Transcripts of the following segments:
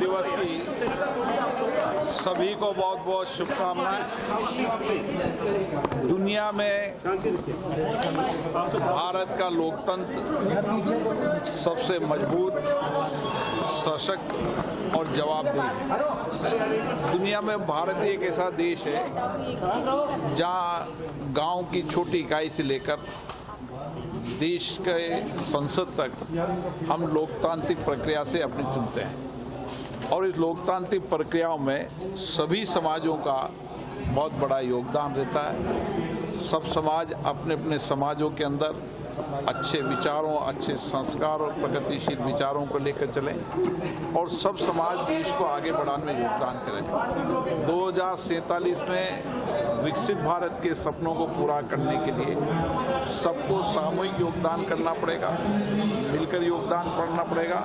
दिवस की सभी को बहुत बहुत शुभकामनाएं। दुनिया में भारत का लोकतंत्र सबसे मजबूत, सशक्त और जवाबदेह है। दुनिया में भारत एक ऐसा देश है जहां गांव की छोटी इकाई से लेकर देश के संसद तक हम लोकतांत्रिक प्रक्रिया से अपने चुनते हैं और इस लोकतांत्रिक प्रक्रियाओं में सभी समाजों का बहुत बड़ा योगदान रहता है। सब समाज अपने अपने समाजों के अंदर अच्छे विचारों, अच्छे संस्कार और प्रगतिशील विचारों को लेकर चलें और सब समाज देश को आगे बढ़ाने में योगदान करें। 2047 में विकसित भारत के सपनों को पूरा करने के लिए सबको सामूहिक योगदान करना पड़ेगा, मिलकर योगदान करना पड़ेगा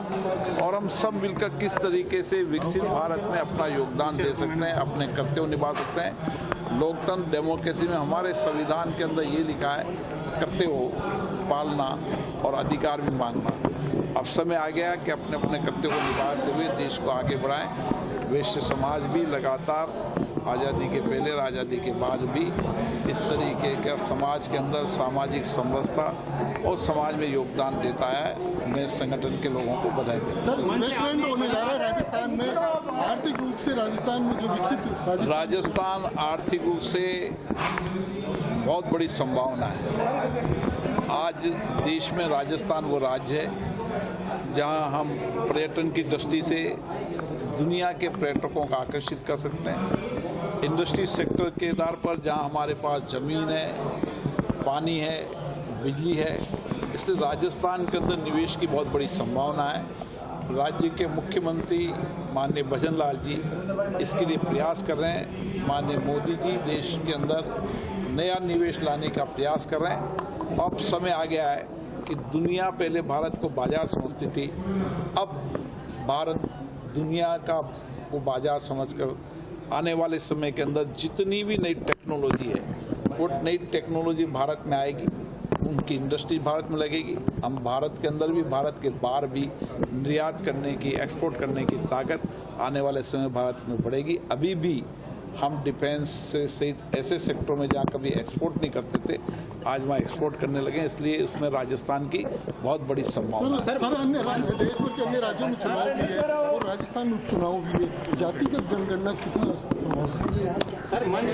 और हम सब मिलकर किस तरीके से विकसित भारत में अपना योगदान दे सकते हैं, अपने कर्तव्य निभा सकते हैं। लोकतंत्र डेमोक्रेसी में हमारे संविधान के अंदर ये लिखा है, कर्तव्य पालना और अधिकार भी मांगना। अब समय आ गया कि अपने अपने कर्तव्य को निभाते हुए देश को आगे बढ़ाएं। वैश्य समाज भी लगातार आज़ादी के पहले और आज़ादी के बाद भी इस तरीके का समाज के अंदर सामाजिक समरसता और समाज में योगदान देता है। मैं संगठन के लोगों को बधाई देता हूं। सर, इन्वेस्टमेंट होने जा रहा है राजस्थान में। आर्थिक रूप से राजस्थान में जो विकसित राजस्थान आर्थिक रूप से बहुत बड़ी संभावना है। आज देश में राजस्थान वो राज्य है जहां हम पर्यटन की दृष्टि से दुनिया के पर्यटकों को आकर्षित कर सकते हैं। इंडस्ट्री सेक्टर के आधार पर जहां हमारे पास जमीन है, पानी है, बिजली है, इसलिए राजस्थान के अंदर निवेश की बहुत बड़ी संभावना है। राज्य के मुख्यमंत्री माननीय भजन लाल जी इसके लिए प्रयास कर रहे हैं। माननीय मोदी जी देश के अंदर नया निवेश लाने का प्रयास कर रहे हैं। अब समय आ गया है कि दुनिया पहले भारत को बाजार समझती थी, अब भारत दुनिया का वो बाजार समझकर आने वाले समय के अंदर जितनी भी नई टेक्नोलॉजी है वो नई टेक्नोलॉजी भारत में आएगी, उनकी इंडस्ट्री भारत में लगेगी। हम भारत के अंदर भी, भारत के बाहर भी निर्यात करने की, एक्सपोर्ट करने की ताकत आने वाले समय भारत में बढ़ेगी। अभी भी हम डिफेंस से सहित ऐसे सेक्टरों में जहाँ कभी एक्सपोर्ट नहीं करते थे, आज वहाँ एक्सपोर्ट करने लगे, इसलिए उसमें राजस्थान की बहुत बड़ी संभावना है। सर, अन्य देश भर के अन्य राज्यों में चुनाव भी है और राजस्थान में उपचुनाव भी है। जातिगत जनगणना कितना संभव है?